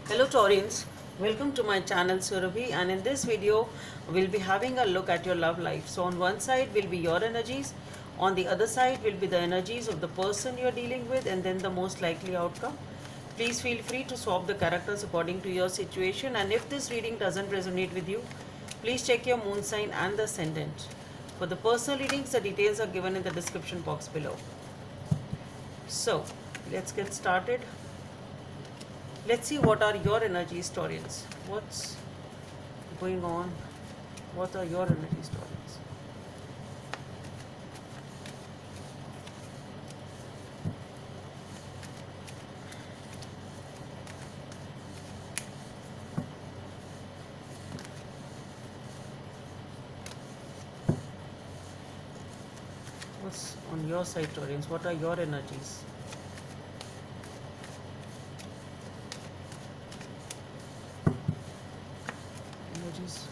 Hello Taurians, welcome to my channel Surabhi, and in this video we'll be having a look at your love life. So on one side will be your energies, on the other side will be the energies of the person you're dealing with, and then the most likely outcome. Please feel free to swap the characters according to your situation, and if this reading doesn't resonate with you, please check your moon sign and the ascendant. For the personal readings, the details are given in the description box below. So let's get started. Let's see what are your energy historians. What's going on? What are your energy historians? What's on your side, Taurians? What are your energies? Energies.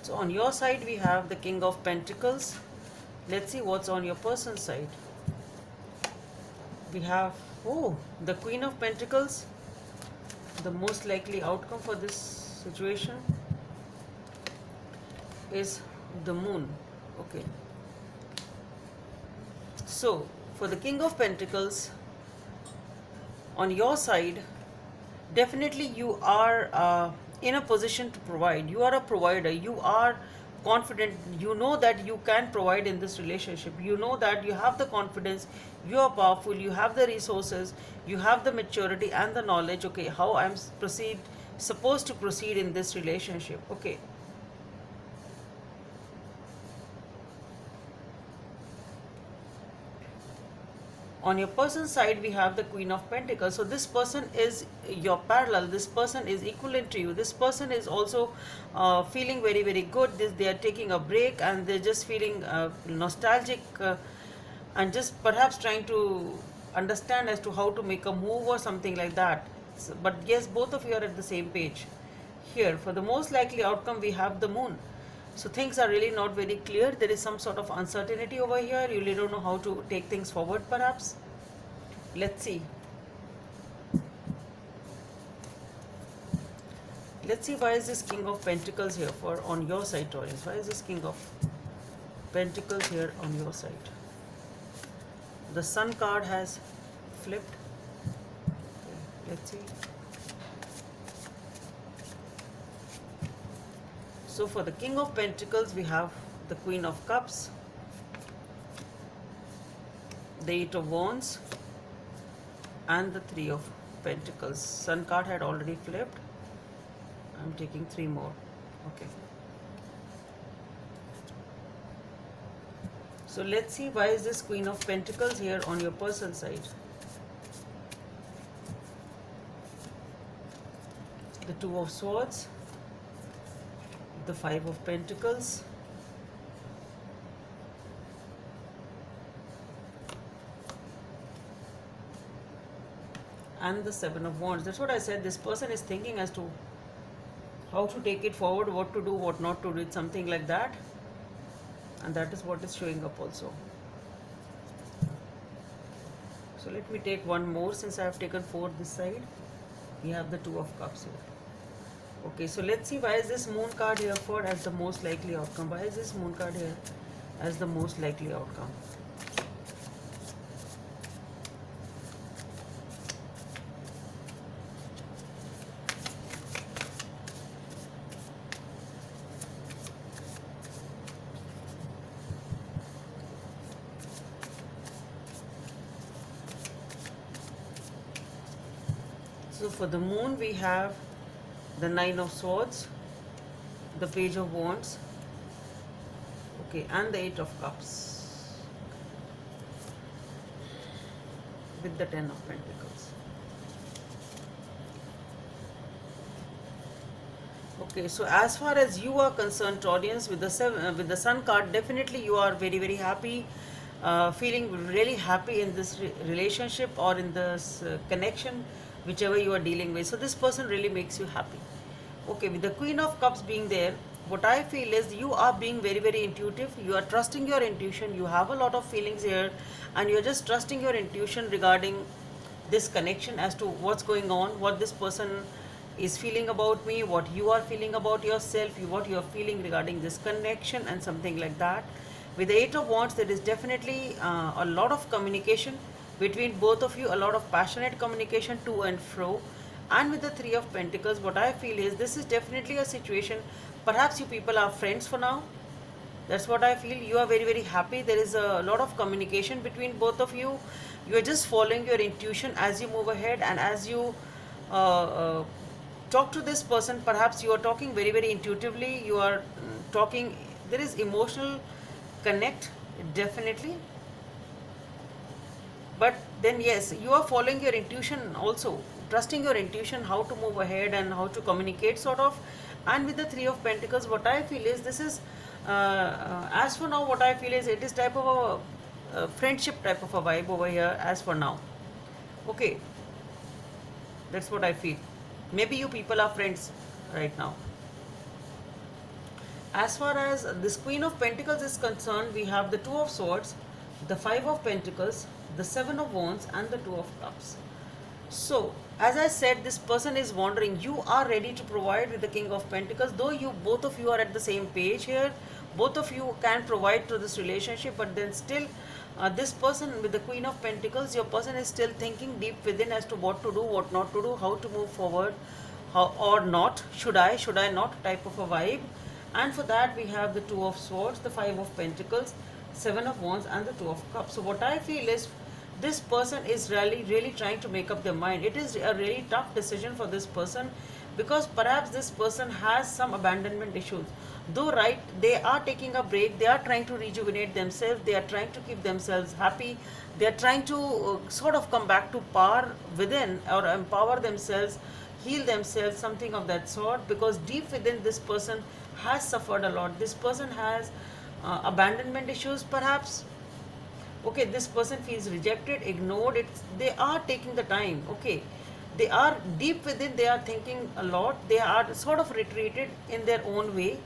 So on your side we have the King of Pentacles. Let's see what's on your person's side. We have the Queen of Pentacles. The most likely outcome for this situation is the Moon. Okay. So for the King of Pentacles, on your side, definitely you are in a position to provide. You are a provider. You are confident. You know that you can provide in this relationship. You know that you have the confidence. You are powerful. You have the resources. You have the maturity and the knowledge. Okay, how I'm supposed to proceed in this relationship. Okay. On your person's side we have the Queen of Pentacles. So this person is your parallel, this person is equivalent to you, this person is also feeling very good. They are taking a break and they're just feeling nostalgic and just perhaps trying to understand as to how to make a move or something like that. But yes, both of you are at the same page. Here for the most likely outcome we have the Moon. So things are really not very clear. There is some sort of uncertainty over here. You really don't know how to take things forward perhaps. Let's see. Let's see, why is this King of Pentacles here for on your side, Taurus? Why is this King of Pentacles here on your side? The Sun card has flipped. Okay, let's see. So for the King of Pentacles, we have the Queen of Cups, the Eight of Wands, and the Three of Pentacles. Sun card had already flipped. I'm taking three more. Okay. So let's see, why is this Queen of Pentacles here on your person's side? The Two of Swords, the Five of Pentacles, and the Seven of Wands. That's what I said. This person is thinking as to how to take it forward, what to do, what not to do. It's something like that. And that is what is showing up also. So let me take one more, since I have taken four this side. We have the Two of Cups here. Okay, so let's see, why is this Moon card here for as the most likely outcome? Why is this Moon card here as the most likely outcome? So for the Moon we have the Nine of Swords, the Page of Wands, okay, and the Eight of Cups. with the Ten of Pentacles. Okay, so as far as you are concerned, audience, with the with the Sun card, definitely you are very very happy, feeling really happy in this relationship or in this connection, whichever you are dealing with. So this person really makes you happy. Okay, with the Queen of Cups being there, what I feel is you are being very very intuitive. You are trusting your intuition. You have a lot of feelings here, and you are just trusting your intuition regarding this connection as to what's going on, what this person is feeling about me, what you are feeling about yourself, what you are feeling regarding this connection, and something like that. With the Eight of Wands, there is definitely a lot of communication between both of you, a lot of passionate communication to and fro. And with the Three of Pentacles, what I feel is this is definitely a situation, perhaps you people are friends for now. That's what I feel. You are very very happy. There is a lot of communication between both of you. You are just following your intuition as you move ahead, and as you talk to this person, perhaps you are talking very very intuitively. You are talking, there is emotional connect, definitely. But then yes, you are following your intuition also, trusting your intuition, how to move ahead and how to communicate, sort of. And with the Three of Pentacles, what I feel is this is as for now, what I feel is it is type of a friendship type of a vibe over here as for now. Okay, that's what I feel. Maybe you people are friends right now. As far as this Queen of Pentacles is concerned, we have the Two of Swords, the Five of Pentacles, the Seven of Wands, and the Two of Cups. So, as I said, this person is wondering, you are ready to provide with the King of Pentacles, though you both of you are at the same page here, both of you can provide to this relationship, but then still this person with the Queen of Pentacles, your person is still thinking deep within as to what to do, what not to do, how to move forward, how or not, should I not, type of a vibe. And for that we have the Two of Swords, the Five of Pentacles, Seven of Wands, and the Two of Cups. So what I feel is this person is really trying to make up their mind. It is a really tough decision for this person, because perhaps this person has some abandonment issues. Though right, they are taking a break, they are trying to rejuvenate themselves, they are trying to keep themselves happy, they are trying to sort of come back to power within, or empower themselves, heal themselves, something of that sort, because deep within this person has suffered a lot. This person has abandonment issues perhaps. Okay, this person feels rejected, ignored. They are taking the time. Okay, they are deep within, they are thinking a lot, they are sort of retreated in their own way,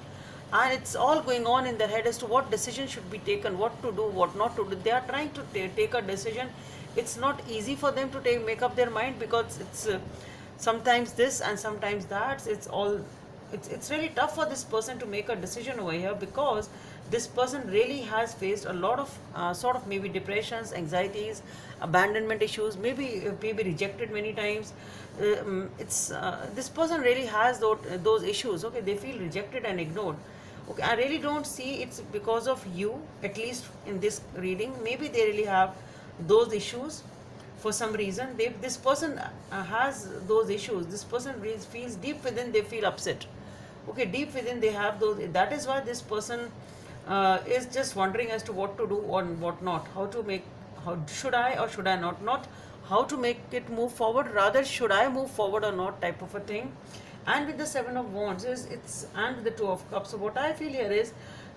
and it's all going on in their head as to what decision should be taken, what to do, what not to do. They are trying to take a decision. It's not easy for them to make up their mind, because it's sometimes this and sometimes that. It's really tough for this person to make a decision over here, because this person really has faced a lot of sort of maybe depressions, anxieties, abandonment issues, maybe rejected many times. This person really has those issues. Okay, they feel rejected and ignored. Okay, I really don't see it's because of you, at least in this reading. Maybe they really have those issues for some reason. This person has those issues. This person really feels deep within, they feel upset. Okay, deep within they have those. That is why this person is just wondering as to what to do or what not, how should I or should I not how to make it move forward, rather should I move forward or not, type of a thing. And with the Seven of Wands and with the Two of Cups. So what I feel here is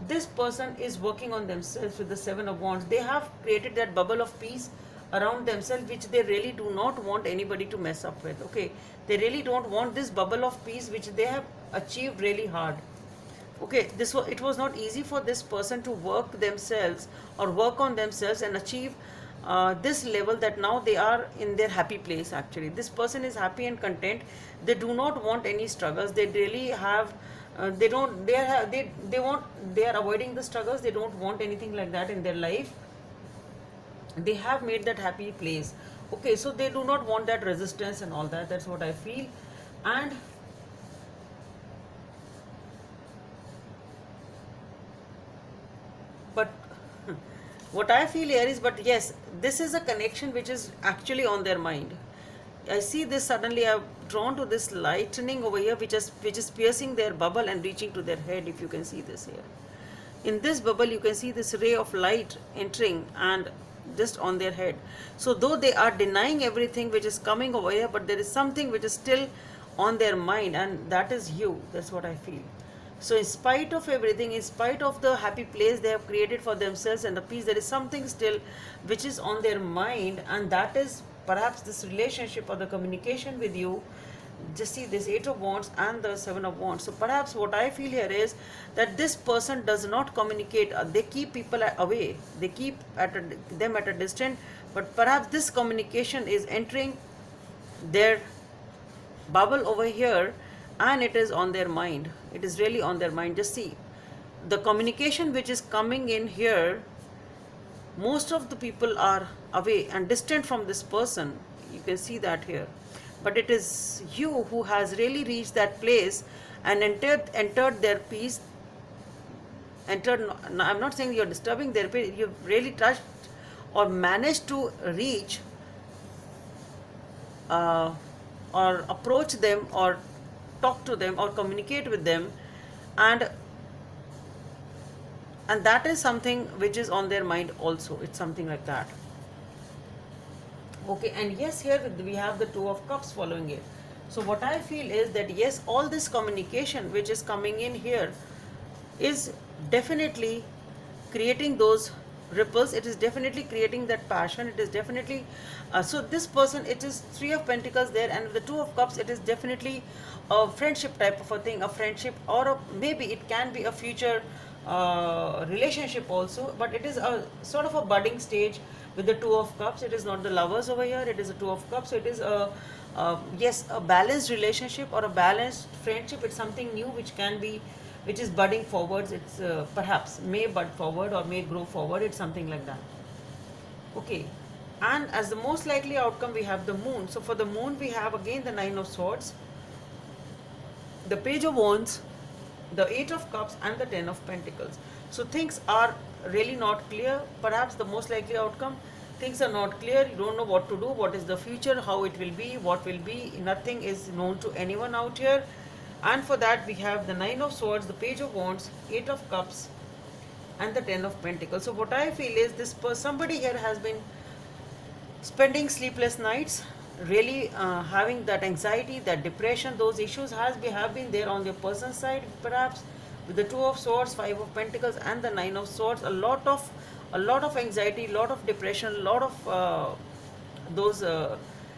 this person is working on themselves. With the Seven of Wands, they have created that bubble of peace around themselves, which they really do not want anybody to mess up with. Okay, they really don't want this bubble of peace, which they have achieved really hard. Okay, it was not easy for this person to work themselves or work on themselves and achieve this level, that now they are in their happy place. Actually, this person is happy and content. They do not want any struggles. They really have they are avoiding the struggles. They don't want anything like that in their life. They have made that happy place. Okay, so they do not want that resistance and all that. That's what I feel. And but what I feel here is, but yes, this is a connection which is actually on their mind. I see this, suddenly I've drawn to this lightning over here, which is piercing their bubble and reaching to their head. If you can see this here, in this bubble you can see this ray of light entering, and just on their head. So though they are denying everything which is coming over here, but there is something which is still on their mind, and that is you. That's what I feel. So in spite of everything, in spite of the happy place they have created for themselves and the peace, there is something still which is on their mind, and that is perhaps this relationship or the communication with you. Just see this Eight of Wands and the Seven of Wands. So perhaps what I feel here is that this person does not communicate. They keep people away. They keep them at a distance. But perhaps this communication is entering their bubble over here, and it is on their mind. It is really on their mind. Just see the communication which is coming in here. Most of the people are away and distant from this person. You can see that here. But it is you who has really reached that place and entered their peace. I'm not saying you're disturbing their peace. You've really touched or managed to reach or approach them or talk to them or communicate with them, and that is something which is on their mind also. It's something like that. Okay, and yes, here we have the Two of Cups following it. So what I feel is that yes, all this communication which is coming in here is definitely creating those ripples. It is definitely creating that passion. It is definitely so this person, it is Three of Pentacles there, and the Two of Cups, it is definitely a friendship type of a thing, a friendship, or maybe it can be a future relationship also, but it is a sort of a budding stage with the Two of Cups. It is not the lovers over here, it is a Two of Cups. So it is a yes, a balanced relationship or a balanced friendship. It's something new which can be, which is budding forwards. It's perhaps may bud forward or may grow forward. It's something like that. Okay, and as the most likely outcome we have the Moon. So for the Moon we have again the Nine of Swords, the Page of Wands, the Eight of Cups, and the Ten of Pentacles. So things are really not clear. Perhaps the most likely outcome, things are not clear. You don't know what to do, what is the future, how it will be, what will be. Nothing is known to anyone out here. And for that we have the Nine of Swords, the Page of Wands, Eight of Cups, and the Ten of Pentacles. So what I feel is this somebody here has been spending sleepless nights, really having that anxiety, that depression. Those issues have been there on your person's side, perhaps with the Two of Swords, Five of Pentacles, and the Nine of Swords. A lot of anxiety, a lot of depression, a lot of those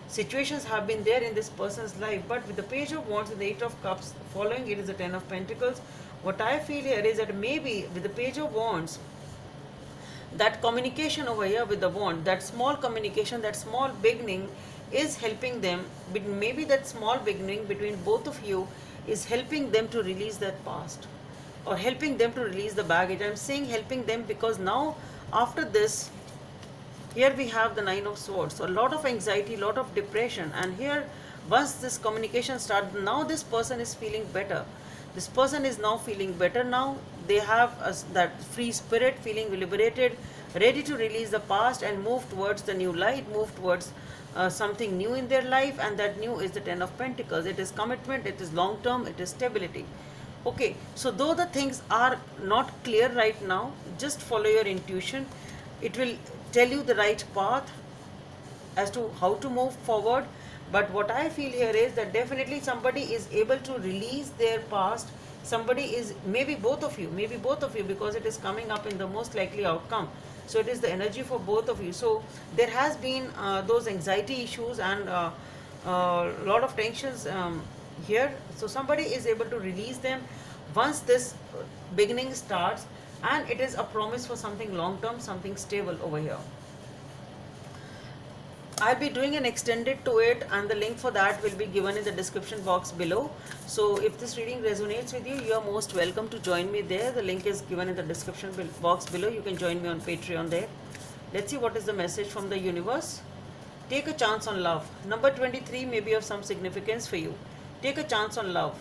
situations have been there in this person's life. But with the Page of Wands and the Eight of Cups following it is the Ten of Pentacles. What I feel here is that maybe with the Page of Wands, that communication over here with the wand, that small communication, that small beginning is helping them. Maybe that small beginning between both of you is helping them to release that past, or helping them to release the baggage. I'm saying helping them because now after this, here we have the Nine of Swords. So a lot of anxiety, a lot of depression, and here once this communication starts, now this person is feeling better. This person is now feeling better now. They have that free spirit, feeling liberated, ready to release the past and move towards the new light, move towards something new in their life, and that new is the Ten of Pentacles. It is commitment, it is long term, it is stability. Okay, so though the things are not clear right now, just follow your intuition. It will tell you the right path as to how to move forward. But what I feel here is that definitely somebody is able to release their past. Somebody is, maybe both of you, because it is coming up in the most likely outcome. So it is the energy for both of you. So there has been those anxiety issues and a lot of tensions here. So somebody is able to release them once this beginning starts, and it is a promise for something long term, something stable over here. I'll be doing an extended to it, and the link for that will be given in the description box below. So if this reading resonates with you, you are most welcome to join me there. The link is given in the description box below. You can join me on Patreon there. Let's see what is the message from the universe. Take a chance on love. Number 23 may be of some significance for you. Take a chance on love.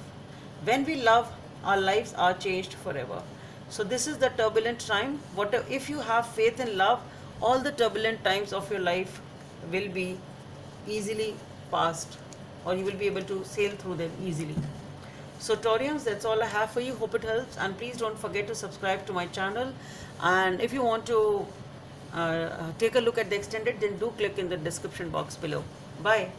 When we love, our lives are changed forever. So this is the turbulent time. If you have faith in love, all the turbulent times of your life will be easily passed, or you will be able to sail through them easily. So Taurians, that's all I have for you. Hope it helps, and please don't forget to subscribe to my channel. And if you want to take a look at the extended, then do click in the description box below. Bye.